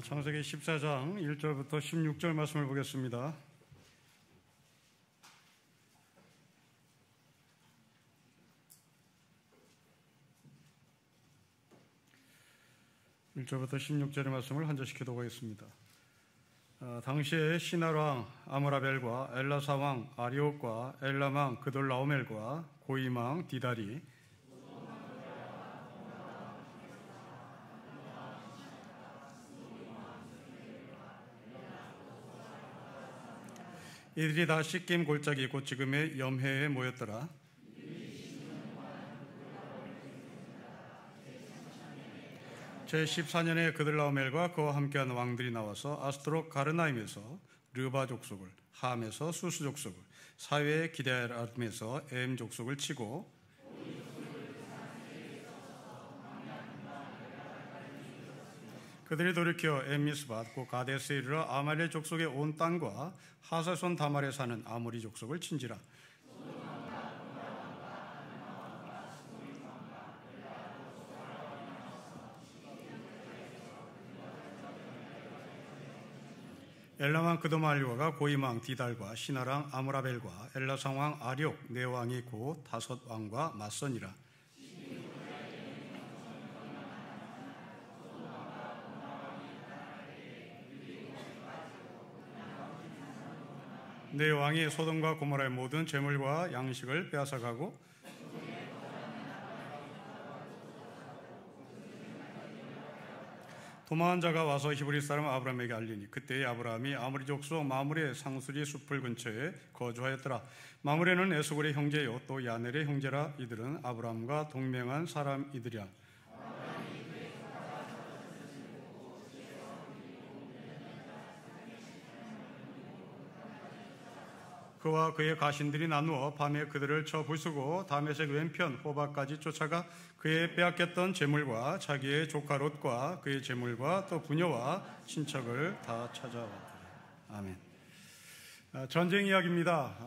창세기 14장 1절부터 16절 말씀을 보겠습니다. (1절부터 16절의) 말씀을 한 절씩 기도하겠습니다. 당시에 시날 왕 아므라벨과 엘라사 왕 아리옥과 엘람 왕 그돌라오멜과 고임 왕 디달이 이들이 다 시낌 골짜기 곧 지금의 염해에 모였더라. 제14년에 그들라오멜과 그와 함께한 왕들이 나와서 아스트롯 가르나임에서 르바 족속을, 함에서 수스 족속을, 사회의 기데아름에서 엠 족속을 치고 그들이 돌이켜 엠미스밭 곧 가데스에 이르러 아말렉 족속의 온 땅과 하사손 다말에 사는 아모리 족속을 친지라. 엘람 왕 그도말리오가 고임 왕 디달과 시날 왕 아므라벨과 엘라상 왕 아리옥 네 왕이 곧 다섯 왕과 맞서니라. 네 왕이 소돔과 고모라의 모든 재물과 양식을 빼앗아가고 도망한 자가 와서 히브리 사람 아브라함에게 알리니 그때의 아브라함이 아므리 족속 마므레 상수리 숲을 근처에 거주하였더라. 마므레는 에스골의 형제요 또 야넬의 형제라. 이들은 아브라함과 동맹한 사람이들이라. 그와 그의 가신들이 나누어 밤에 그들을 쳐 부수고 다메섹 왼편 호바까지 쫓아가 그의 빼앗겼던 재물과 자기의 조카 롯과 그의 재물과 또 부녀와 친척을 다 찾아왔다. 아멘. 전쟁 이야기입니다.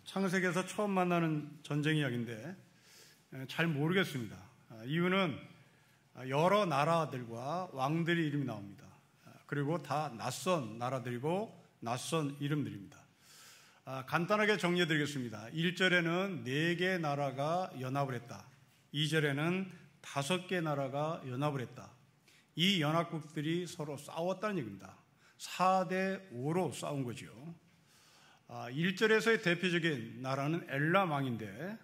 창세기에서 처음 만나는 전쟁 이야기인데 잘 모르겠습니다. 이유는 여러 나라들과 왕들의 이름이 나옵니다. 그리고 다 낯선 나라들이고 낯선 이름들입니다. 간단하게 정리해 드리겠습니다. 1절에는 4개 나라가 연합을 했다. 2절에는 5개 나라가 연합을 했다. 이 연합국들이 서로 싸웠다는 얘기입니다. 4대 5로 싸운 거죠. 1절에서의 대표적인 나라는 엘람 왕인데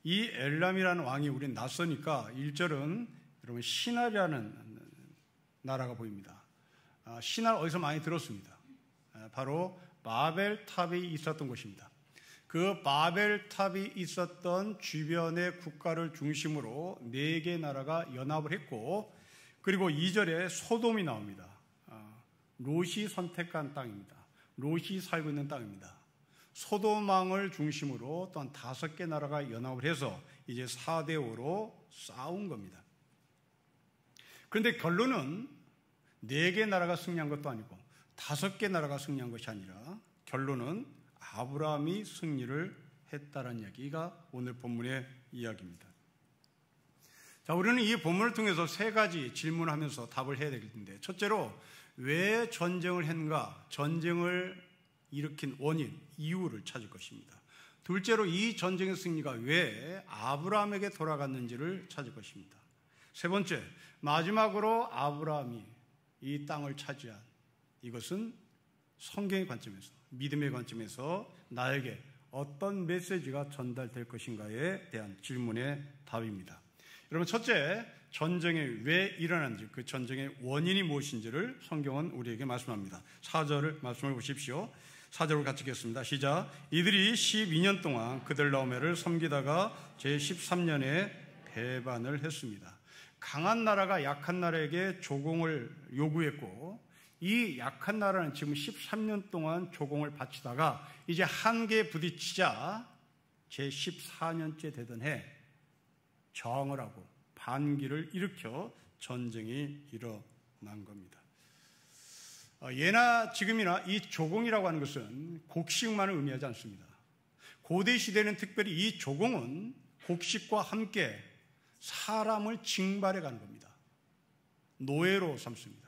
이 엘람이라는 왕이 우린 낯서니까 1절은 여러분 시날이라는 나라가 보입니다. 시날 어디서 많이 들었습니다. 바로 바벨탑이 있었던 곳입니다. 그 바벨탑이 있었던 주변의 국가를 중심으로 4개 나라가 연합을 했고 그리고 2절에 소돔이 나옵니다. 롯이 선택한 땅입니다. 롯이 살고 있는 땅입니다. 소돔 왕을 중심으로 또한 5개 나라가 연합을 해서 이제 4대 5로 싸운 겁니다. 그런데 결론은 4개 나라가 승리한 것도 아니고 5개 나라가 승리한 것이 아니라 결론은 아브라함이 승리를 했다는 이야기가 오늘 본문의 이야기입니다. 자, 우리는 이 본문을 통해서 3가지 질문을 하면서 답을 해야 되길 텐데 첫째로 왜 전쟁을 했는가? 전쟁을 일으킨 원인, 이유를 찾을 것입니다. 둘째로 이 전쟁의 승리가 왜 아브라함에게 돌아갔는지를 찾을 것입니다. 세 번째, 마지막으로 아브라함이 이 땅을 차지한 이것은 성경의 관점에서, 믿음의 관점에서 나에게 어떤 메시지가 전달될 것인가에 대한 질문의 답입니다. 여러분, 첫째, 전쟁이 왜 일어났는지, 그 전쟁의 원인이 무엇인지를 성경은 우리에게 말씀합니다. 4절 말씀을 보십시오. 4절을 같이 읽겠습니다. 시작. 이들이 12년 동안 그들라오멜을 섬기다가 제13년에 배반을 했습니다. 강한 나라가 약한 나라에게 조공을 요구했고 이 약한 나라는 지금 13년 동안 조공을 바치다가 이제 한계에 부딪히자 제14년째 되던 해 저항을 하고 반기를 일으켜 전쟁이 일어난 겁니다. 예나 지금이나 이 조공이라고 하는 것은 곡식만을 의미하지 않습니다. 고대 시대는 특별히 이 조공은 곡식과 함께 사람을 징발해 가는 겁니다. 노예로 삼습니다.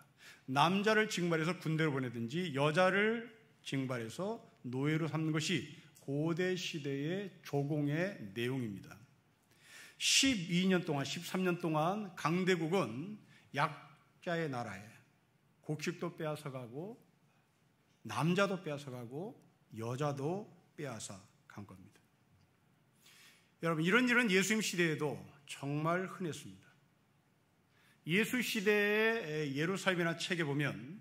남자를 징발해서 군대로 보내든지 여자를 징발해서 노예로 삼는 것이 고대 시대의 조공의 내용입니다. 12년 동안, 13년 동안 강대국은 약자의 나라에 곡식도 빼앗아가고 남자도 빼앗아가고 여자도 빼앗아 간 겁니다. 여러분, 이런 일은 예수님 시대에도 정말 흔했습니다. 예수 시대의 예루살렘이나 책에 보면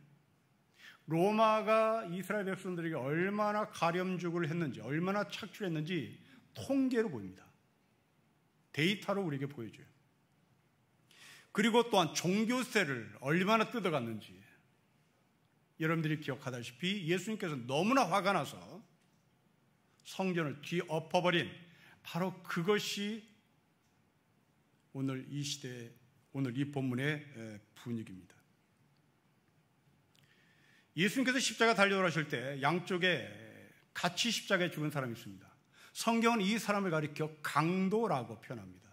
로마가 이스라엘 백성들에게 얼마나 가렴주구를 했는지, 얼마나 착취했는지 통계로 보입니다. 데이터로 우리에게 보여줘요. 그리고 또한 종교세를 얼마나 뜯어갔는지 여러분들이 기억하다시피 예수님께서 너무나 화가 나서 성전을 뒤엎어버린 바로 그것이 오늘 이 시대, 오늘 이 본문의 분위기입니다. 예수님께서 십자가 달려오실 때 양쪽에 같이 십자가에 죽은 사람이 있습니다. 성경은 이 사람을 가리켜 강도라고 표현합니다.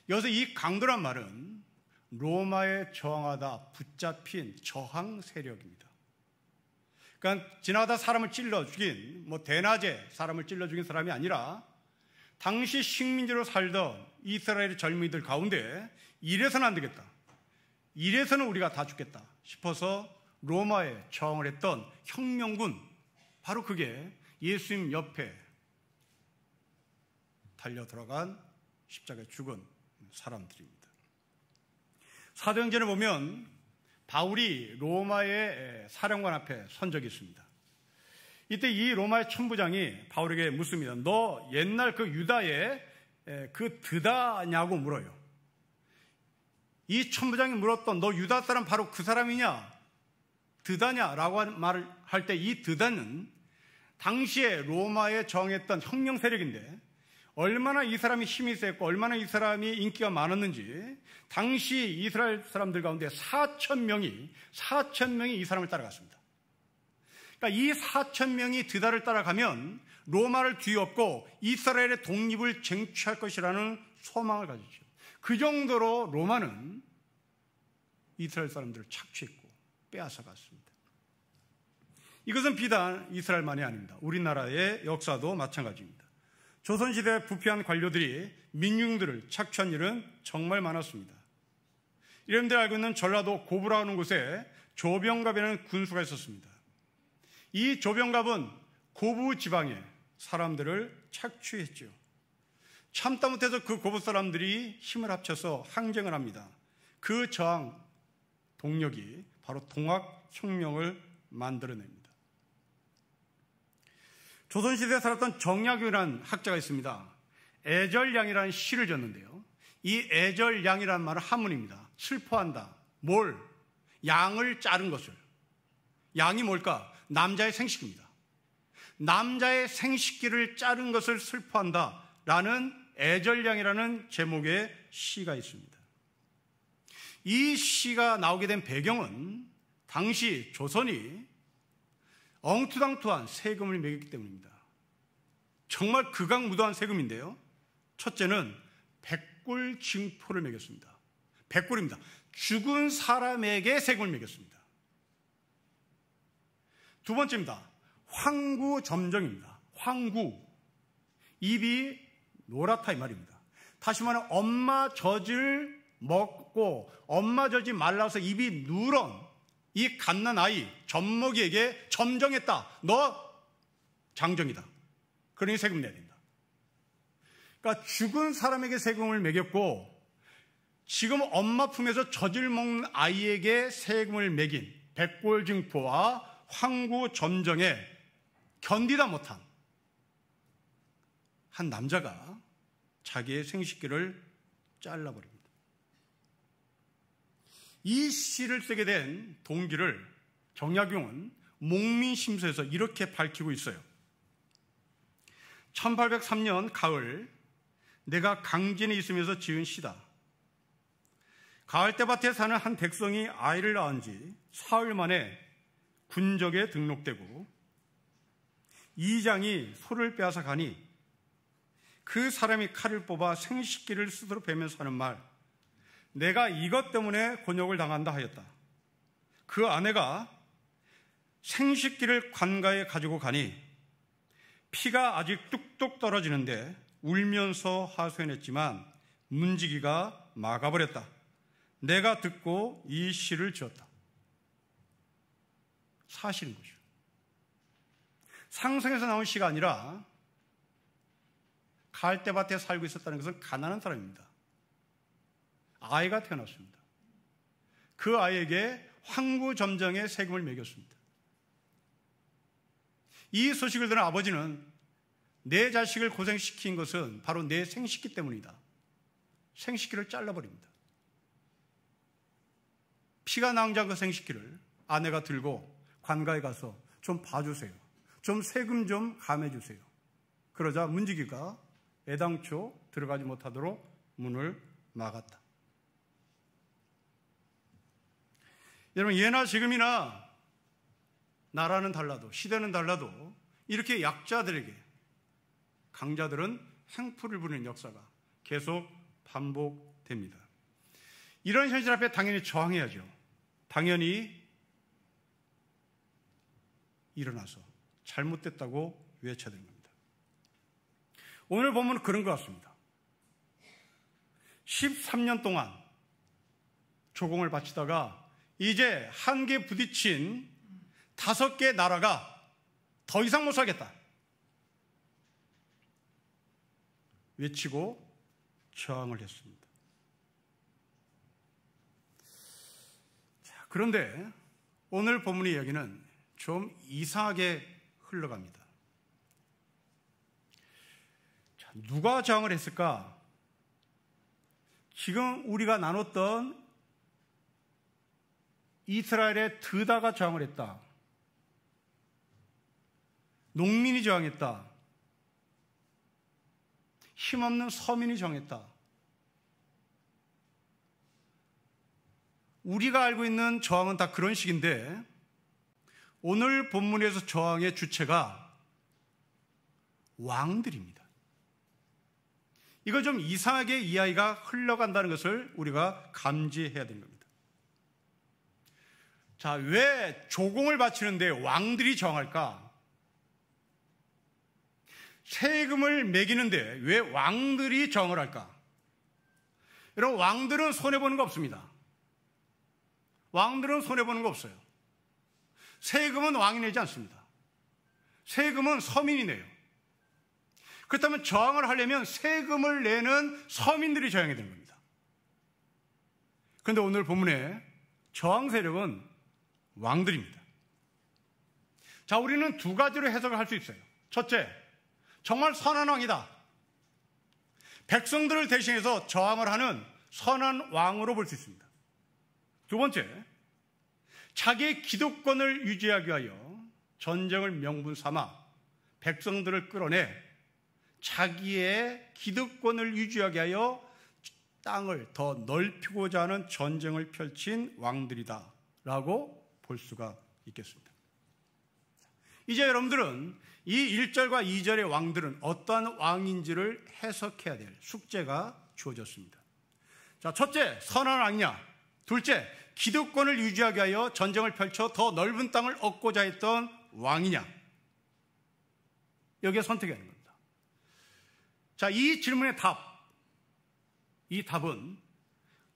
여기서 이 강도란 말은 로마에 저항하다 붙잡힌 저항 세력입니다. 그러니까 지나가다 사람을 찔러 죽인, 대낮에 사람을 찔러 죽인 사람이 아니라 당시 식민지로 살던 이스라엘의 젊은이들 가운데 이래서는 안 되겠다, 이래서는 우리가 다 죽겠다 싶어서 로마에 저항을 했던 혁명군, 바로 그게 예수님 옆에 달려 들어간 십자가에 죽은 사람들입니다. 사도행전에 보면 바울이 로마의 사령관 앞에 선 적이 있습니다. 이때 이 로마의 천부장이 바울에게 묻습니다. 너 옛날 그 유다의 그 드다냐고 물어요. 이 천부장이 물었던 너 유다 사람 바로 그 사람이냐, 드다냐라고 말을 할 때 이 드다는 당시에 로마에 저항했던 혁명 세력인데 얼마나 이 사람이 힘이 셌고 얼마나 이 사람이 인기가 많았는지 당시 이스라엘 사람들 가운데 4,000명이 이 사람을 따라갔습니다. 그러니까 이 4,000명이 드다를 따라가면 로마를 뒤엎고 이스라엘의 독립을 쟁취할 것이라는 소망을 가지죠. 그 정도로 로마는 이스라엘 사람들을 착취했고 빼앗아갔습니다. 이것은 비단 이스라엘만이 아닙니다. 우리나라의 역사도 마찬가지입니다. 조선시대 부패한 관료들이 민중들을 착취한 일은 정말 많았습니다. 여러분들 알고 있는 전라도 고부라는 곳에 조병갑이라는 군수가 있었습니다. 이 조병갑은 고부 지방의 사람들을 착취했죠. 참다 못해서 그 고부 사람들이 힘을 합쳐서 항쟁을 합니다. 그 저항 동력이 바로 동학혁명을 만들어냅니다. 조선시대에 살았던 정약용이라는 학자가 있습니다. 애절량이라는 시를 졌는데요. 이 애절량이라는 말은 한문입니다. 슬퍼한다. 뭘? 양을 자른 것을. 양이 뭘까? 남자의 생식기입니다. 남자의 생식기를 자른 것을 슬퍼한다 라는 애절량이라는 제목의 시가 있습니다. 이 시가 나오게 된 배경은 당시 조선이 엉투당투한 세금을 매겼기 때문입니다. 정말 극악무도한 세금인데요. 첫째는 백골징포를 매겼습니다. 백골입니다. 죽은 사람에게 세금을 매겼습니다. 두 번째입니다. 황구점정입니다. 황구, 입이 노랗다 이 말입니다. 다시 말하면 엄마 젖을 먹고 엄마 젖이 말라서 입이 누런 이 갓난아이 젖먹이에게 점정했다. 너 장정이다. 그러니 세금 내야 된다. 그러니까 죽은 사람에게 세금을 매겼고 지금 엄마 품에서 젖을 먹는 아이에게 세금을 매긴 백골증포와 황구점정에 견디다 못한 한 남자가 자기의 생식기를 잘라버립니다. 이 시를 쓰게 된 동기를 정약용은 목민심서에서 이렇게 밝히고 있어요. 1803년 가을 내가 강진에 있으면서 지은 시다. 가을대밭에 사는 한 백성이 아이를 낳은 지 사흘 만에 군적에 등록되고 이장이 소를 빼앗아 가니 그 사람이 칼을 뽑아 생식기를 스스로 베면서 하는 말, 내가 이것 때문에 곤욕을 당한다 하였다. 그 아내가 생식기를 관가에 가지고 가니 피가 아직 뚝뚝 떨어지는데 울면서 하소연했지만 문지기가 막아버렸다. 내가 듣고 이 시를 지었다. 사실인 거죠. 상상에서 나온 시가 아니라 갈대밭에 살고 있었다는 것은 가난한 사람입니다. 아이가 태어났습니다. 그 아이에게 황구점정의 세금을 매겼습니다. 이 소식을 들은 아버지는 내 자식을 고생시킨 것은 바로 내 생식기 때문이다. 생식기를 잘라버립니다. 피가 낭자한 그 생식기를 아내가 들고 관가에 가서 좀 봐주세요. 좀 세금 좀 감해주세요. 그러자 문지기가 애당초 들어가지 못하도록 문을 막았다. 여러분, 예나 지금이나 나라는 달라도 시대는 달라도 이렇게 약자들에게 강자들은 행포를 부리는 역사가 계속 반복됩니다. 이런 현실 앞에 당연히 저항해야죠. 당연히 일어나서 잘못됐다고 외쳐야 되는 겁니다. 오늘 본문은 그런 것 같습니다. 13년 동안 조공을 바치다가 이제 한계에 부딪힌 5개 나라가 더 이상 못 살겠다 외치고 저항을 했습니다. 자, 그런데 오늘 본문의 이야기는 좀 이상하게 흘러갑니다. 자, 누가 저항을 했을까? 지금 우리가 나눴던 이스라엘의 드다가 저항을 했다. 농민이 저항했다. 힘없는 서민이 저항했다. 우리가 알고 있는 저항은 다 그런 식인데 오늘 본문에서 저항의 주체가 왕들입니다. 이걸 좀 이상하게 이야기가 흘러간다는 것을 우리가 감지해야 되는 겁니다. 자, 왜 조공을 바치는데 왕들이 저항할까? 세금을 매기는데 왜 왕들이 저항을 할까? 여러분, 왕들은 손해보는 거 없습니다. 왕들은 손해보는 거 없어요. 세금은 왕이 내지 않습니다. 세금은 서민이 내요. 그렇다면 저항을 하려면 세금을 내는 서민들이 저항해야 되는 겁니다. 그런데 오늘 본문에 저항 세력은 왕들입니다. 자, 우리는 두 가지로 해석을 할 수 있어요. 첫째, 정말 선한 왕이다. 백성들을 대신해서 저항을 하는 선한 왕으로 볼 수 있습니다. 두 번째, 자기의 기득권을 유지하기 위하여 전쟁을 명분 삼아 백성들을 끌어내 자기의 기득권을 유지하기 위하여 땅을 더 넓히고자 하는 전쟁을 펼친 왕들이다 라고 볼 수가 있겠습니다. 이제 여러분들은 이 1절과 2절의 왕들은 어떠한 왕인지를 해석해야 될 숙제가 주어졌습니다. 자, 첫째, 선한 왕이냐? 둘째, 기득권을 유지하기 위하여 전쟁을 펼쳐 더 넓은 땅을 얻고자 했던 왕이냐? 여기에 선택해야 하는 겁니다. 자, 이 질문의 이 답은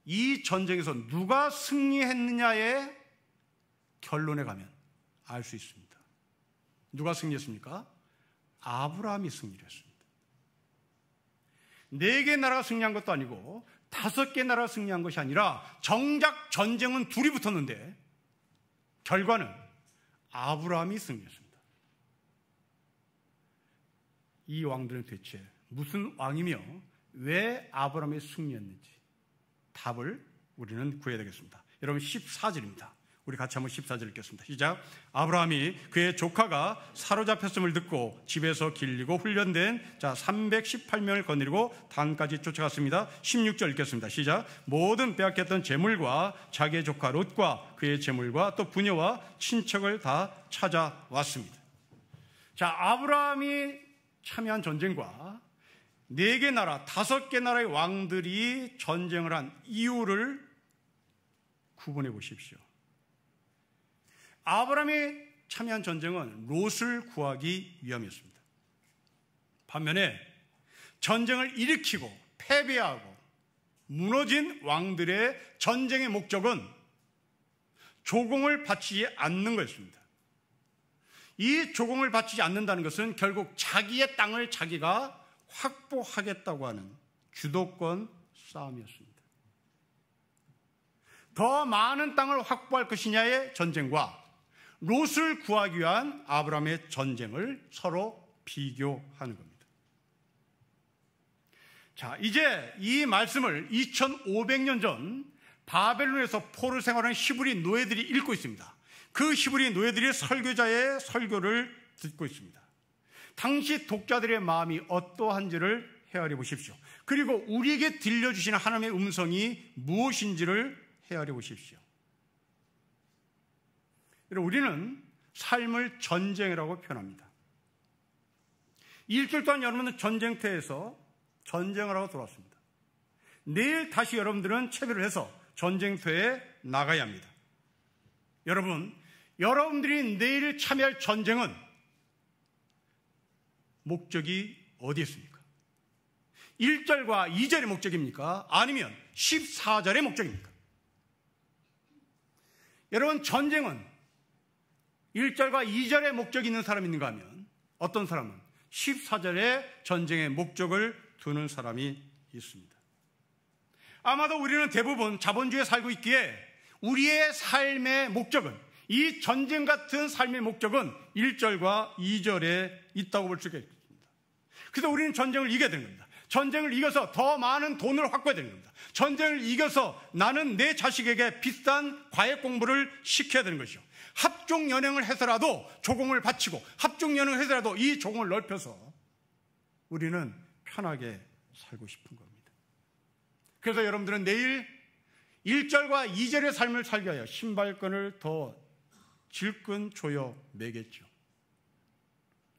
이 전쟁에서 누가 승리했느냐의 결론에 가면 알 수 있습니다. 누가 승리했습니까? 아브라함이 승리를 했습니다. 4개 나라가 승리한 것도 아니고 5개 나라가 승리한 것이 아니라 정작 전쟁은 둘이 붙었는데 결과는 아브라함이 승리했습니다. 이 왕들은 대체 무슨 왕이며 왜 아브라함이 승리했는지 답을 우리는 구해야 되겠습니다. 여러분, 14절입니다. 우리 같이 한번 14절 읽겠습니다. 시작. 아브라함이 그의 조카가 사로잡혔음을 듣고 집에서 길리고 훈련된 318명을 거느리고 단까지 쫓아갔습니다. 16절 읽겠습니다. 시작. 모든 빼앗겼던 재물과 자기의 조카 롯과 그의 재물과 또 부녀와 친척을 다 찾아왔습니다. 자, 아브라함이 참여한 전쟁과 4개 나라, 5개 나라의 왕들이 전쟁을 한 이유를 구분해 보십시오. 아브라함이 참여한 전쟁은 롯을 구하기 위함이었습니다. 반면에 전쟁을 일으키고 패배하고 무너진 왕들의 전쟁의 목적은 조공을 바치지 않는 것입니다. 이 조공을 바치지 않는다는 것은 결국 자기의 땅을 자기가 확보하겠다고 하는 주도권 싸움이었습니다. 더 많은 땅을 확보할 것이냐의 전쟁과 롯을 구하기 위한 아브라함의 전쟁을 서로 비교하는 겁니다. 자, 이제 이 말씀을 2500년 전 바벨론에서 포로 생활하는 히브리 노예들이 읽고 있습니다. 그 히브리 노예들이 설교자의 설교를 듣고 있습니다. 당시 독자들의 마음이 어떠한지를 헤아려 보십시오. 그리고 우리에게 들려주시는 하나님의 음성이 무엇인지를 헤아려 보십시오. 우리는 삶을 전쟁이라고 표현합니다. 일주일 동안 여러분은 전쟁터에서 전쟁을 하고 돌아왔습니다. 내일 다시 여러분들은 채비를 해서 전쟁터에 나가야 합니다. 여러분들이 내일 참여할 전쟁은 목적이 어디에 있습니까? 1절과 2절의 목적입니까? 아니면 14절의 목적입니까? 여러분, 전쟁은 1절과 2절의 목적이 있는 사람이 있는가 하면 어떤 사람은 14절의 전쟁의 목적을 두는 사람이 있습니다. 아마도 우리는 대부분 자본주의에 살고 있기에 우리의 삶의 목적은, 이 전쟁 같은 삶의 목적은 1절과 2절에 있다고 볼 수가 있습니다. 그래서 우리는 전쟁을 이겨야 되는 겁니다. 전쟁을 이겨서 더 많은 돈을 확보해야 되는 겁니다. 전쟁을 이겨서 나는 내 자식에게 비싼 과외 공부를 시켜야 되는 것이죠. 합종연행을 해서라도 조공을 바치고, 합종연행을 해서라도 이 조공을 넓혀서 우리는 편하게 살고 싶은 겁니다. 그래서 여러분들은 내일 1절과 2절의 삶을 살기 위하여 신발끈을 더 질끈 조여 매겠죠.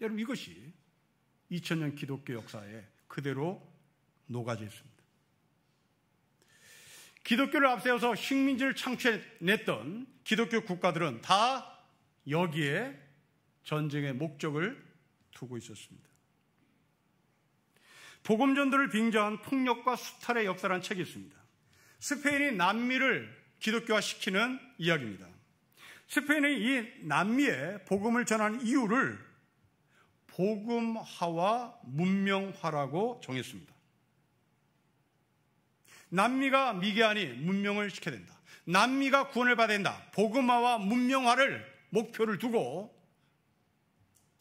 여러분, 이것이 2000년 기독교 역사에 그대로 녹아져 있습니다. 기독교를 앞세워서 식민지를 창출해냈던 기독교 국가들은 다 여기에 전쟁의 목적을 두고 있었습니다. 복음전도를 빙자한 폭력과 수탈의 역사라는 책이 있습니다. 스페인이 남미를 기독교화시키는 이야기입니다. 스페인이 이 남미에 복음을 전하는 이유를 복음화와 문명화라고 정했습니다. 남미가 미개하니 문명을 시켜야 된다. 남미가 구원을 받아야 된다. 복음화와 문명화를 목표를 두고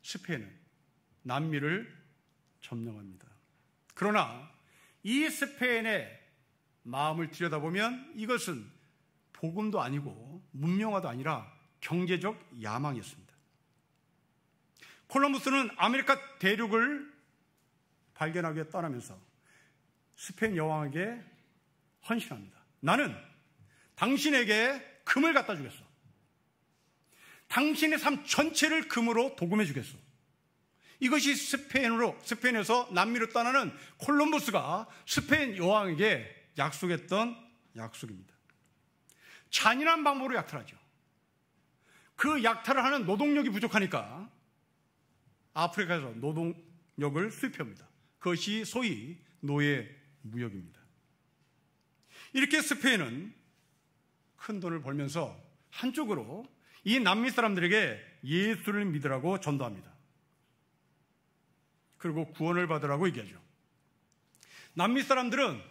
스페인은 남미를 점령합니다. 그러나 이 스페인의 마음을 들여다보면 이것은 복음도 아니고 문명화도 아니라 경제적 야망이었습니다. 콜럼부스는 아메리카 대륙을 발견하기 위해 떠나면서 스페인 여왕에게 헌신합니다. 나는 당신에게 금을 갖다 주겠어. 당신의 삶 전체를 금으로 도금해 주겠어. 이것이 스페인에서 남미로 떠나는 콜럼부스가 스페인 여왕에게 약속했던 약속입니다. 잔인한 방법으로 약탈하죠. 그 약탈을 하는 노동력이 부족하니까 아프리카에서 노동력을 수입합니다. 그것이 소위 노예 무역입니다. 이렇게 스페인은 큰 돈을 벌면서 한쪽으로 이 남미 사람들에게 예수를 믿으라고 전도합니다. 그리고 구원을 받으라고 얘기하죠. 남미 사람들은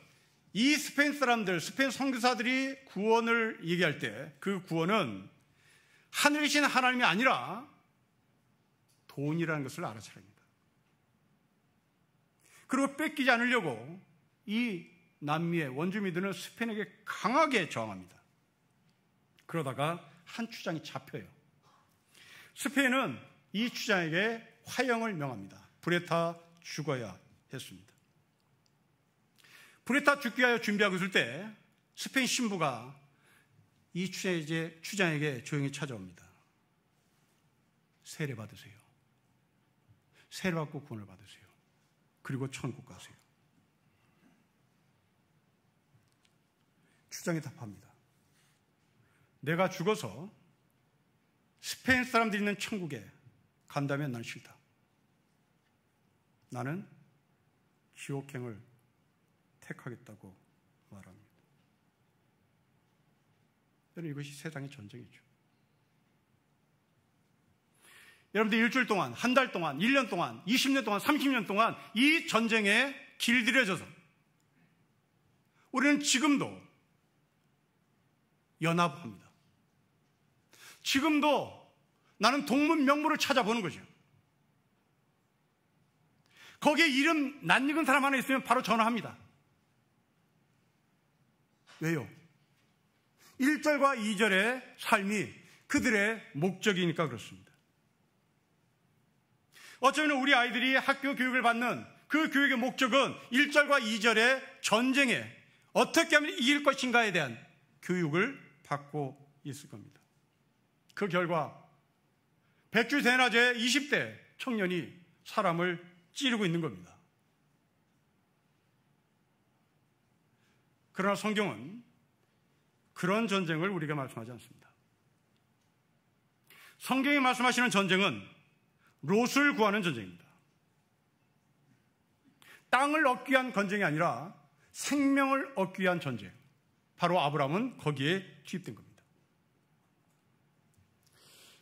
이 스페인 사람들, 스페인 선교사들이 구원을 얘기할 때 그 구원은 하늘에 계신 하나님이 아니라 돈이라는 것을 알아차립니다. 그리고 뺏기지 않으려고 이 남미의 원주민들은 스페인에게 강하게 저항합니다. 그러다가 한 추장이 잡혀요. 스페인은 이 추장에게 화형을 명합니다. 브레타 죽어야 했습니다. 브레타 죽기 위하여 준비하고 있을 때 스페인 신부가 이 추장에게 조용히 찾아옵니다. 세례 받으세요. 세례 받고 구원을 받으세요. 그리고 천국 가세요. 추장이 답합니다. 내가 죽어서 스페인 사람들이 있는 천국에 간다면 난 싫다. 나는 지옥행을 택하겠다고 말합니다. 여러분, 이것이 세상의 전쟁이죠. 여러분들 일주일 동안, 한 달 동안, 1년 동안, 20년 동안, 30년 동안 이 전쟁에 길들여져서 우리는 지금도 연합합니다. 지금도 나는 동문 명부를 찾아보는 거죠. 거기에 이름 낯익은 사람 하나 있으면 바로 전화합니다. 왜요? 1절과 2절의 삶이 그들의 목적이니까 그렇습니다. 어쩌면 우리 아이들이 학교 교육을 받는 그 교육의 목적은 1절과 2절의 전쟁에 어떻게 하면 이길 것인가에 대한 교육을 받고 있을 겁니다. 그 결과 백주대낮에 20대 청년이 사람을 찌르고 있는 겁니다. 그러나 성경은 그런 전쟁을 우리에게 말씀하지 않습니다. 성경이 말씀하시는 전쟁은 롯을 구하는 전쟁입니다. 땅을 얻기 위한 전쟁이 아니라 생명을 얻기 위한 전쟁. 바로 아브라함은 거기에 투입된 겁니다.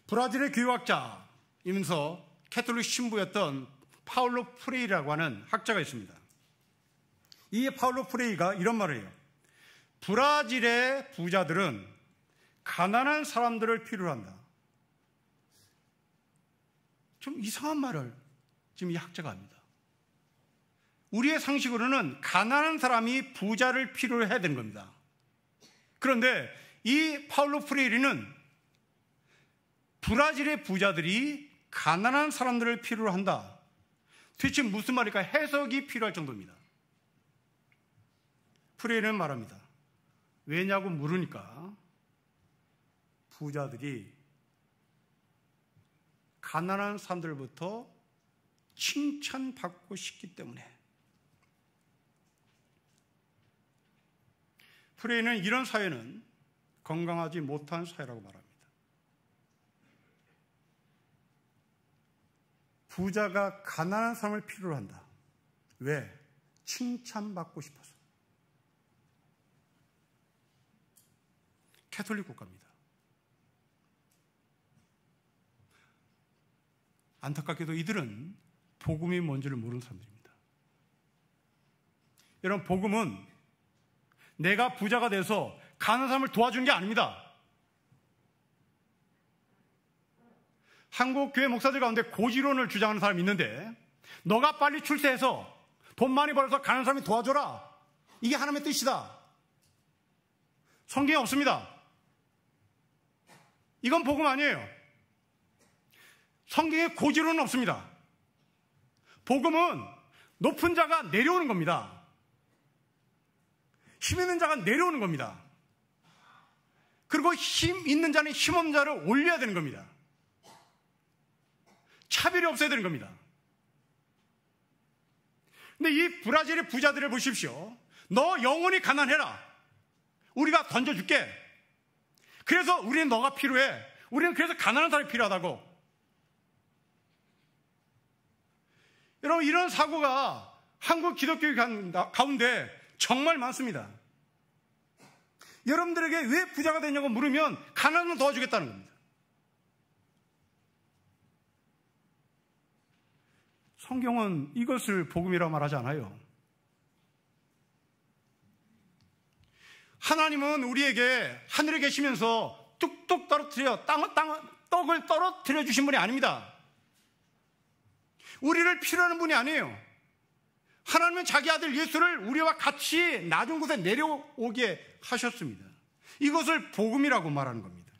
브라질의 교육학자이면서 캐톨릭 신부였던 파울로 프레이라고 하는 학자가 있습니다. 이 파울로 프레이가 이런 말을 해요. 브라질의 부자들은 가난한 사람들을 필요로 한다. 좀 이상한 말을 지금 이 학자가 합니다. 우리의 상식으로는 가난한 사람이 부자를 필요로 해야 되는 겁니다. 그런데 이 파울로 프레이리는 브라질의 부자들이 가난한 사람들을 필요로 한다. 도대체 무슨 말일까 해석이 필요할 정도입니다. 프레이리는 말합니다. 왜냐고 물으니까 부자들이 가난한 사람들부터 칭찬받고 싶기 때문에. 프레이는 이런 사회는 건강하지 못한 사회라고 말합니다. 부자가 가난한 사람을 필요로 한다. 왜? 칭찬받고 싶어서. 캐톨릭 국가입니다. 안타깝게도 이들은 복음이 뭔지를 모르는 사람들입니다. 여러분, 복음은 내가 부자가 돼서 가난한 사람을 도와주는 게 아닙니다. 한국 교회 목사들 가운데 고지론을 주장하는 사람이 있는데, 너가 빨리 출세해서 돈 많이 벌어서 가난한 사람이 도와줘라. 이게 하나님의 뜻이다. 성경에 없습니다. 이건 복음 아니에요. 성경에 고지론은 없습니다. 복음은 높은 자가 내려오는 겁니다. 힘 있는 자가 내려오는 겁니다. 그리고 힘 있는 자는 힘 없는 자를 올려야 되는 겁니다. 차별이 없어야 되는 겁니다. 근데 이 브라질의 부자들을 보십시오. 너 영원히 가난해라. 우리가 던져줄게. 그래서 우리는 너가 필요해. 우리는 그래서 가난한 사람이 필요하다고. 여러분, 이런 사고가 한국 기독교 가운데 정말 많습니다. 여러분들에게 왜 부자가 되냐고 물으면 가난하면 도와주겠다는 겁니다. 성경은 이것을 복음이라고 말하지 않아요. 하나님은 우리에게 하늘에 계시면서 뚝뚝 떨어뜨려 떡을 떨어뜨려 주신 분이 아닙니다. 우리를 필요하는 분이 아니에요. 하나님은 자기 아들 예수를 우리와 같이 낮은 곳에 내려오게 하셨습니다. 이것을 복음이라고 말하는 겁니다.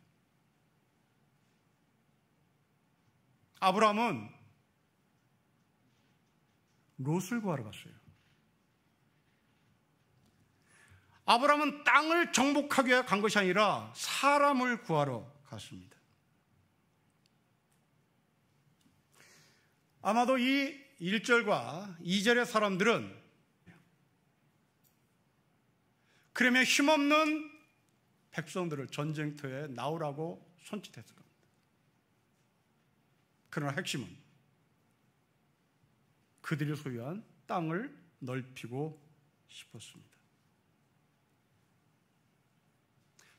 아브라함은 롯을 구하러 갔어요. 아브라함은 땅을 정복하기 위해 간 것이 아니라 사람을 구하러 갔습니다. 아마도 이 1절과 2절의 사람들은 그러면 힘없는 백성들을 전쟁터에 나오라고 손짓했을 겁니다. 그러나 핵심은 그들이 소유한 땅을 넓히고 싶었습니다.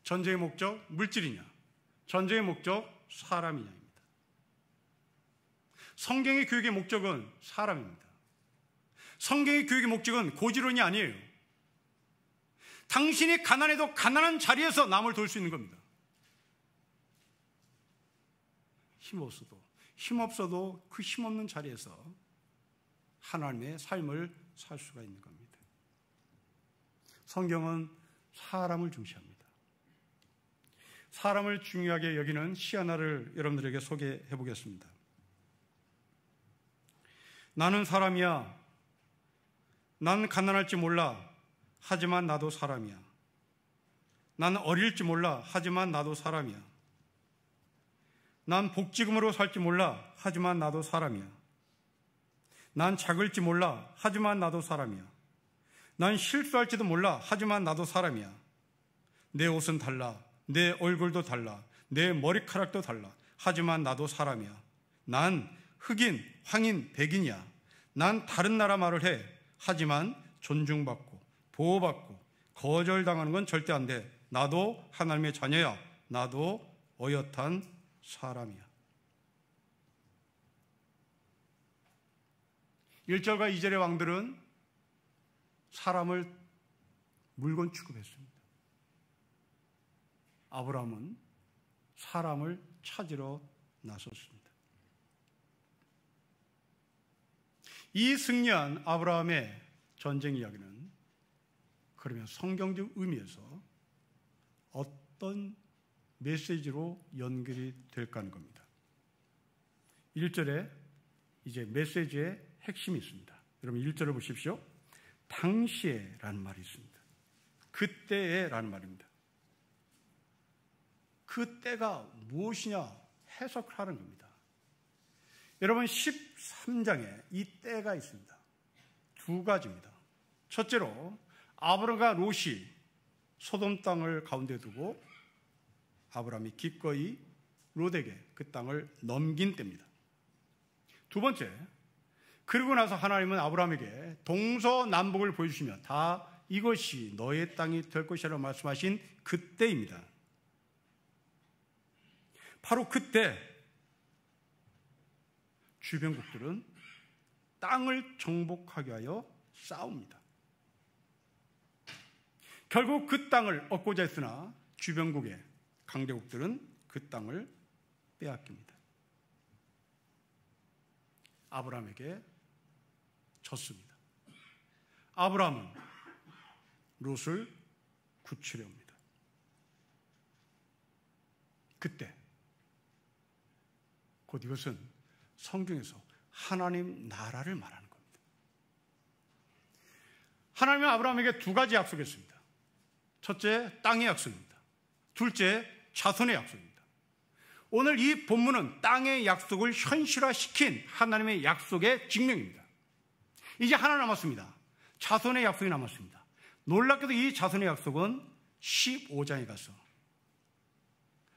전쟁의 목적 물질이냐, 전쟁의 목적 사람이냐입니다. 성경의 교육의 목적은 사람입니다. 성경의 교육의 목적은 고지론이 아니에요. 당신이 가난해도 가난한 자리에서 남을 도울 수 있는 겁니다. 힘없어도 그 힘없는 자리에서 하나님의 삶을 살 수가 있는 겁니다. 성경은 사람을 중시합니다. 사람을 중요하게 여기는 시 하나를 여러분들에게 소개해 보겠습니다. 나는 사람이야. 난 가난할지 몰라. 하지만 나도 사람이야. 난 어릴지 몰라. 하지만 나도 사람이야. 난 복지금으로 살지 몰라. 하지만 나도 사람이야. 난 작을지 몰라. 하지만 나도 사람이야. 난 실수할지도 몰라. 하지만 나도 사람이야. 내 옷은 달라. 내 얼굴도 달라. 내 머리카락도 달라. 하지만 나도 사람이야. 난 흑인, 황인, 백인이야. 난 다른 나라 말을 해. 하지만 존중받고 보호받고 거절당하는 건 절대 안 돼. 나도 하나님의 자녀야. 나도 어엿한 사람이야. 1절과 2절의 왕들은 사람을 물건 취급했습니다. 아브라함은 사람을 찾으러 나섰습니다. 이 승리한 아브라함의 전쟁 이야기는 그러면 성경적 의미에서 어떤 메시지로 연결이 될까 하는 겁니다. 1절에 이제 메시지의 핵심이 있습니다. 여러분 1절을 보십시오. 당시에라는 말이 있습니다. 그때에라는 말입니다. 그 때가 무엇이냐 해석을 하는 겁니다. 여러분 13장에 이 때가 있습니다. 두 가지입니다. 첫째로 아브람과 롯이 소돔 땅을 가운데 두고 아브람이 기꺼이 롯에게 그 땅을 넘긴 때입니다. 두 번째, 그리고 나서 하나님은 아브람에게 동서남북을 보여주시며 다 이것이 너의 땅이 될 것이라고 말씀하신 그때입니다. 바로 그때 주변국들은 땅을 정복하기 위하여 싸웁니다. 결국 그 땅을 얻고자 했으나 주변국의 강대국들은 그 땅을 빼앗깁니다. 아브라함에게 졌습니다. 아브라함은 롯을 구출해 옵니다. 그때 곧 이것은 성경에서 하나님 나라를 말하는 겁니다. 하나님은 아브라함에게 두 가지 약속했습니다. 첫째, 땅의 약속입니다. 둘째, 자손의 약속입니다. 오늘 이 본문은 땅의 약속을 현실화시킨 하나님의 약속의 증명입니다. 이제 하나 남았습니다. 자손의 약속이 남았습니다. 놀랍게도 이 자손의 약속은 15장에 가서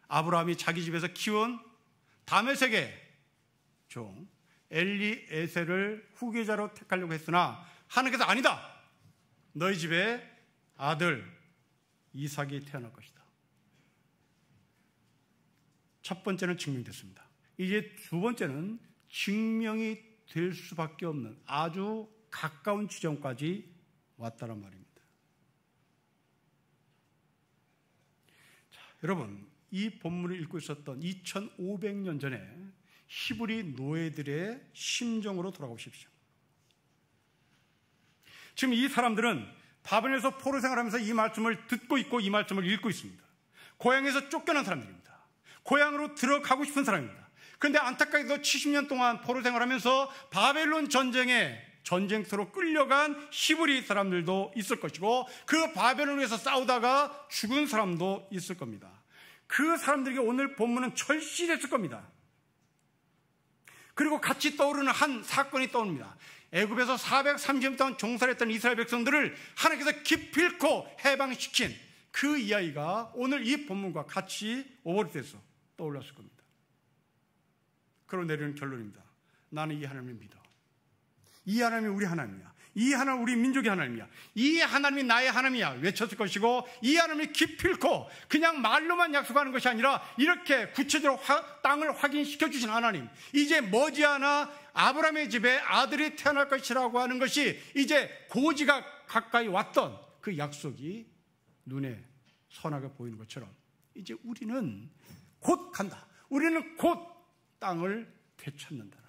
아브라함이 자기 집에서 키운 다메섹의 종 엘리에셀을 후계자로 택하려고 했으나 하나님께서 아니다. 너희 집에 아들 이삭이 태어날 것이다. 첫 번째는 증명됐습니다. 이제 두 번째는 증명이 될 수밖에 없는 아주 가까운 지점까지 왔다는 말입니다. 자, 여러분, 이 본문을 읽고 있었던 2500년 전에 히브리 노예들의 심정으로 돌아오십시오. 지금 이 사람들은 바벨론에서 포로 생활하면서 이 말씀을 듣고 있고 이 말씀을 읽고 있습니다. 고향에서 쫓겨난 사람들입니다. 고향으로 들어가고 싶은 사람입니다. 그런데 안타깝게도 70년 동안 포로 생활하면서 바벨론 전쟁에 전쟁터로 끌려간 히브리 사람들도 있을 것이고 그 바벨론에서 싸우다가 죽은 사람도 있을 겁니다. 그 사람들에게 오늘 본문은 절실했을 겁니다. 그리고 같이 떠오르는 한 사건이 떠오릅니다. 애굽에서 430년 동안 종살했던 이스라엘 백성들을 하나님께서 기필코 해방시킨 그 이야기가 오늘 이 본문과 같이 오버랩돼서 떠올랐을 겁니다. 그러고 내리는 결론입니다. 나는 이 하나님을 믿어. 이 하나님이 우리 하나님이야. 이 하나님 우리 민족의 하나님이야. 이 하나님이 나의 하나님이야 외쳤을 것이고, 이 하나님이 기필코 그냥 말로만 약속하는 것이 아니라 이렇게 구체적으로 땅을 확인시켜 주신 하나님, 이제 머지않아 아브라함의 집에 아들이 태어날 것이라고 하는 것이 이제 고지가 가까이 왔던 그 약속이 눈에 선하게 보이는 것처럼 이제 우리는 곧 간다. 우리는 곧 땅을 되찾는다는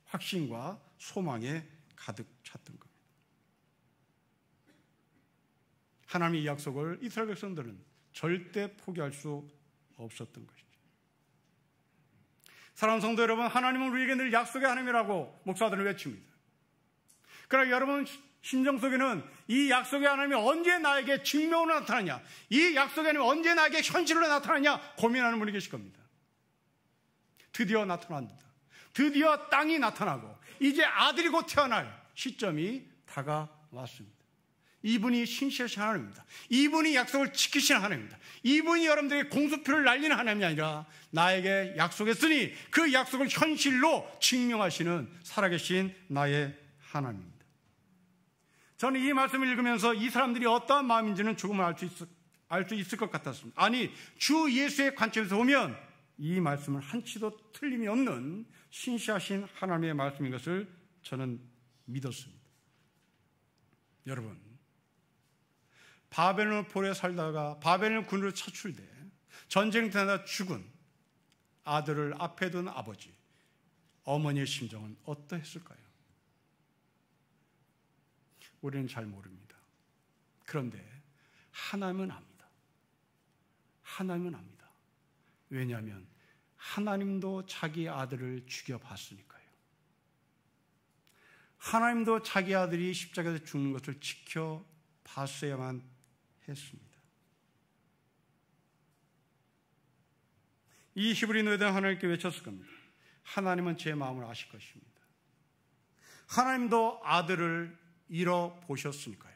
확신과 소망에 가득 찼던 겁니다. 하나님의 이 약속을 이스라엘 백성들은 절대 포기할 수 없었던 것이죠. 사랑하는 성도 여러분, 하나님은 우리에게 늘 약속의 하나님이라고 목사들은 외칩니다. 그러나 여러분 심정 속에는 이 약속의 하나님이 언제 나에게 증명으로 나타나냐, 이 약속의 하나님이 언제 나에게 현실로 나타나냐 고민하는 분이 계실 겁니다. 드디어 나타납니다. 드디어 땅이 나타나고 이제 아들이 곧 태어날 시점이 다가왔습니다. 이분이 신실하신 하나님입니다. 이분이 약속을 지키시는 하나님입니다. 이분이 여러분들의 공수표를 날리는 하나님이 아니라 나에게 약속했으니 그 약속을 현실로 증명하시는 살아계신 나의 하나님입니다. 저는 이 말씀을 읽으면서 이 사람들이 어떠한 마음인지는 조금 알 수 있을 것 같았습니다. 아니, 주 예수의 관점에서 보면 이 말씀은 한치도 틀림이 없는 신실하신 하나님의 말씀인 것을 저는 믿었습니다. 여러분, 바벨론 폴에 살다가 바벨론 군으로 차출돼 전쟁터에다 죽은 아들을 앞에 둔 아버지, 어머니의 심정은 어떠했을까요? 우리는 잘 모릅니다. 그런데 하나님은 압니다. 하나님은 압니다. 왜냐하면 하나님도 자기 아들을 죽여봤으니까요. 하나님도 자기 아들이 십자가에서 죽는 것을 지켜봤어야만 했습니다. 이 히브리 노예들은 하나님께 외쳤을 겁니다. 하나님은 제 마음을 아실 것입니다. 하나님도 아들을 잃어보셨으니까요.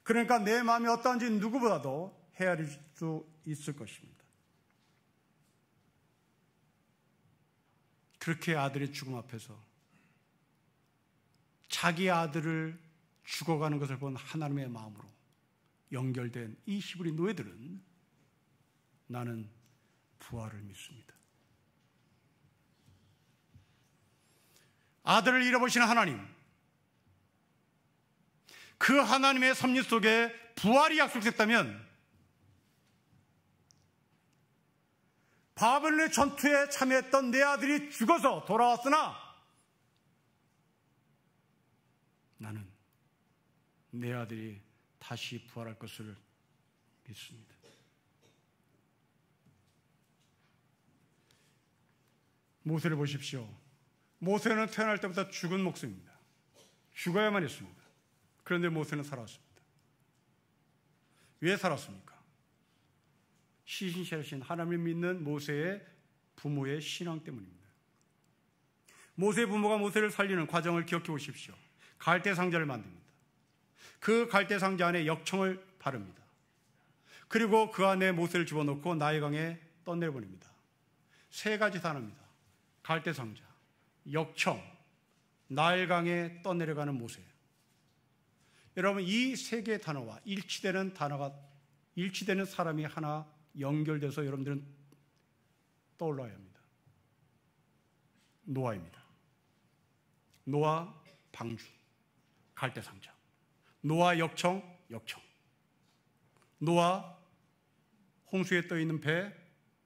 그러니까 내 마음이 어떠한지 누구보다도 헤아릴 수 있을 것입니다. 그렇게 아들의 죽음 앞에서 자기 아들을 죽어가는 것을 본 하나님의 마음으로 연결된 이 히브리 노예들은 나는 부활을 믿습니다. 아들을 잃어보시는 하나님, 그 하나님의 섭리 속에 부활이 약속됐다면 바벨론의 전투에 참여했던 내 아들이 죽어서 돌아왔으나 나는 내 아들이 다시 부활할 것을 믿습니다. 모세를 보십시오. 모세는 태어날 때부터 죽은 목숨입니다. 죽어야만 했습니다. 그런데 모세는 살아왔습니다. 왜 살았습니까? 신실하신 하나님을 믿는 모세의 부모의 신앙 때문입니다. 모세의 부모가 모세를 살리는 과정을 기억해 보십시오. 갈대 상자를 만듭니다. 그 갈대 상자 안에 역청을 바릅니다. 그리고 그 안에 모세를 집어넣고 나일강에 떠내보냅니다. 세 가지 단어입니다. 갈대 상자, 역청, 나일강에 떠내려가는 모세. 여러분, 이 세 개의 단어와 일치되는 사람이 하나 연결돼서 여러분들은 떠올라야 합니다. 노아입니다. 노아 방주, 갈대 상자. 노아 역청. 노아 홍수에 떠 있는 배,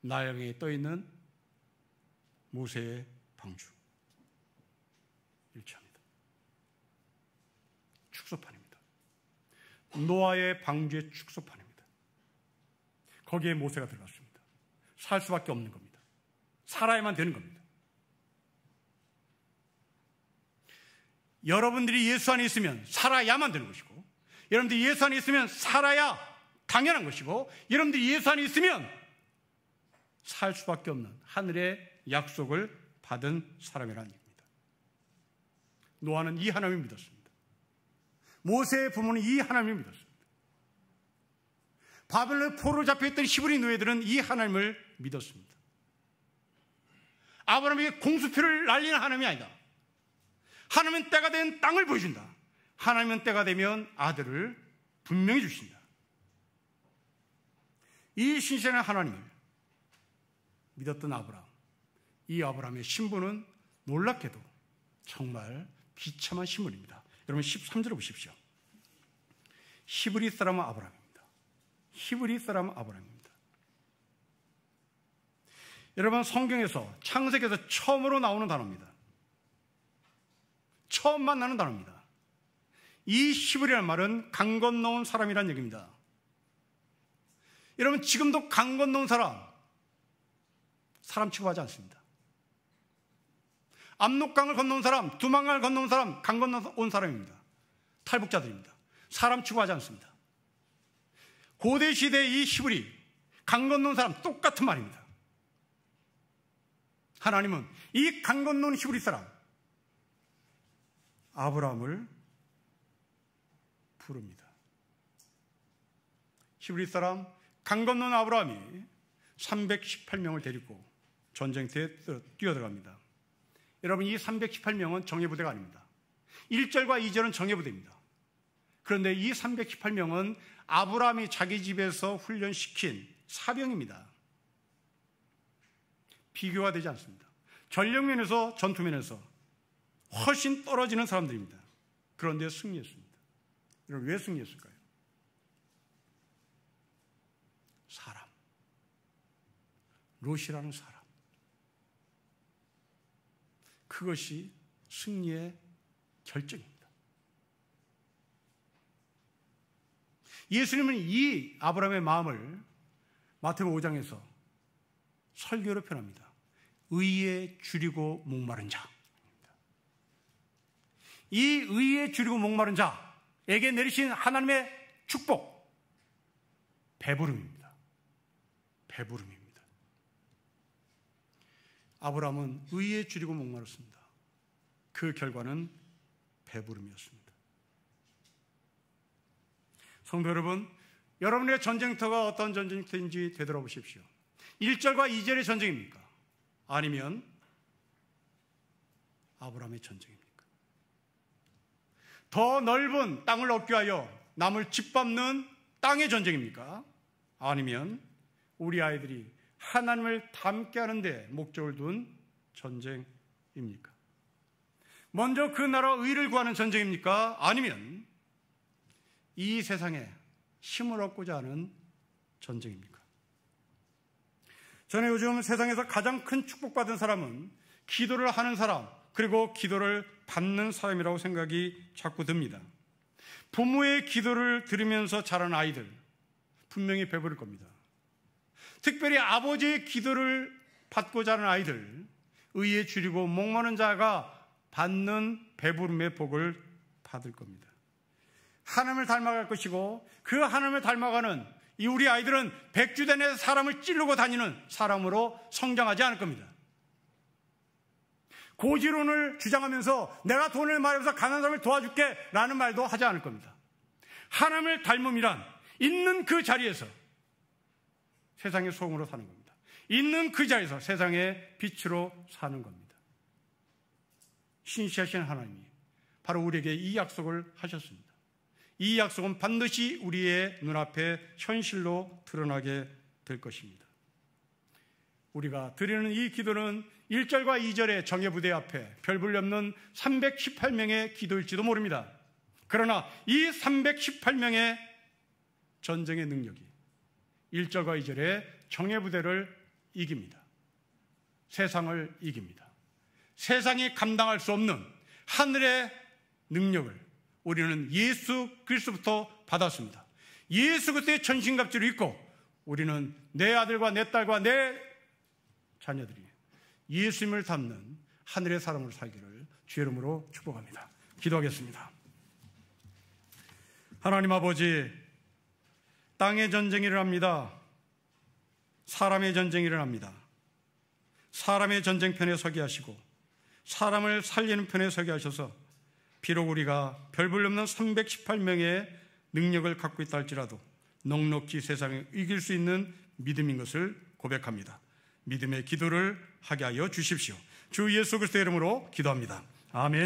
나일강에 떠 있는 모세의 방주. 일치합니다. 축소판입니다. 노아의 방주의 축소판입니다. 거기에 모세가 들어갔습니다. 살 수밖에 없는 겁니다. 살아야만 되는 겁니다. 여러분들이 예수 안에 있으면 살아야만 되는 것이고, 여러분들이 예수 안에 있으면 살아야 당연한 것이고, 여러분들이 예수 안에 있으면 살 수밖에 없는 하늘의 약속을 받은 사람이라는 얘기입니다. 노아는 이 하나님을 믿었습니다. 모세의 부모는 이 하나님을 믿었습니다. 바벨론 포로로 잡혀있던 히브리 노예들은 이 하나님을 믿었습니다. 아브라함에게 공수표를 날리는 하나님이 아니다. 하나님은 때가 된 땅을 보여준다. 하나님은 때가 되면 아들을 분명히 주신다. 이 신실한 하나님을 믿었던 아브라함, 이 아브라함의 신분은 놀랍게도 정말 비참한 신분입니다. 여러분 13절을 보십시오. 히브리 사람은 아브라함입니다. 히브리 사람은 아브라함입니다. 여러분 성경에서 창세기에서 처음으로 나오는 단어입니다. 처음 만나는 단어입니다. 이 히브리라는 말은 강 건너온 사람이라는 얘기입니다. 여러분 지금도 강 건너온 사람 취급하지 않습니다. 압록강을 건너온 사람, 두만강을 건너온 사람, 강 건너온 사람입니다. 탈북자들입니다. 사람 취급하지 않습니다. 고대 시대의 이 히브리, 강 건너온 사람 똑같은 말입니다. 하나님은 이 강 건너온 히브리 사람 아브라함을 부릅니다. 히브리 사람 강 건너온 아브라함이 318명을 데리고 전쟁터에 뛰어들어갑니다. 여러분 이 318명은 정예부대가 아닙니다. 1절과 2절은 정예부대입니다. 그런데 이 318명은 아브라함이 자기 집에서 훈련시킨 사병입니다. 비교가 되지 않습니다. 전력면에서 전투면에서 훨씬 떨어지는 사람들입니다. 그런데 승리했습니다. 여러분 왜 승리했을까요? 사람, 롯이라는 사람, 그것이 승리의 결정입니다. 예수님은 이 아브라함의 마음을 마태복음 5장에서 설교로 표현합니다. 의에 줄이고 목마른 자. 이 의에 줄이고 목마른 자에게 내리신 하나님의 축복, 배부름입니다. 배부름입니다. 아브라함은 의에 줄이고 목마랐습니다. 그 결과는 배부름이었습니다. 성도 여러분, 여러분의 전쟁터가 어떤 전쟁터인지 되돌아보십시오. 1절과 2절의 전쟁입니까? 아니면 아브라함의 전쟁입니까? 더 넓은 땅을 얻기 위하여 남을 짓밟는 땅의 전쟁입니까? 아니면 우리 아이들이 하나님을 닮게 하는 데 목적을 둔 전쟁입니까? 먼저 그 나라 의를 구하는 전쟁입니까? 아니면 이 세상에 힘을 얻고자 하는 전쟁입니까? 저는 요즘 세상에서 가장 큰 축복받은 사람은 기도를 하는 사람, 그리고 기도를 받는 사람이라고 생각이 자꾸 듭니다. 부모의 기도를 들으면서 자란 아이들 분명히 배부를 겁니다. 특별히 아버지의 기도를 받고자 하는 아이들, 의에 줄이고 목마른 자가 받는 배부름의 복을 받을 겁니다. 하나님을 닮아갈 것이고 그 하나님을 닮아가는 이 우리 아이들은 백주대내에서 사람을 찌르고 다니는 사람으로 성장하지 않을 겁니다. 고지론을 주장하면서 내가 돈을 마련해서 가난한 사람을 도와줄게 라는 말도 하지 않을 겁니다. 하나님을 닮음이란 있는 그 자리에서 세상의 소금으로 사는 겁니다. 있는 그 자리에서 세상의 빛으로 사는 겁니다. 신실하신 하나님이 바로 우리에게 이 약속을 하셨습니다. 이 약속은 반드시 우리의 눈앞에 현실로 드러나게 될 것입니다. 우리가 드리는 이 기도는 1절과 2절의 정예부대 앞에 별 볼일 없는 318명의 기도일지도 모릅니다. 그러나 이 318명의 전쟁의 능력이 1절과 2절의 정예부대를 이깁니다. 세상을 이깁니다. 세상이 감당할 수 없는 하늘의 능력을 우리는 예수 그리스도부터 받았습니다. 예수 그리스도의 전신갑주를 입고 우리는 내 아들과 내 딸과 내 자녀들이 예수님을 닮는 하늘의 사람으로 살기를 주의 이름으로 축복합니다. 기도하겠습니다. 하나님 아버지, 땅의 전쟁이 일어납니다. 사람의 전쟁이 일어납니다. 사람의 전쟁편에 서게 하시고 사람을 살리는 편에 서게 하셔서 비록 우리가 별 볼 없는 318명의 능력을 갖고 있다 할지라도 넉넉히 세상을 이길 수 있는 믿음인 것을 고백합니다. 믿음의 기도를 하게 하여 주십시오. 주 예수 그리스도의 이름으로 기도합니다. 아멘.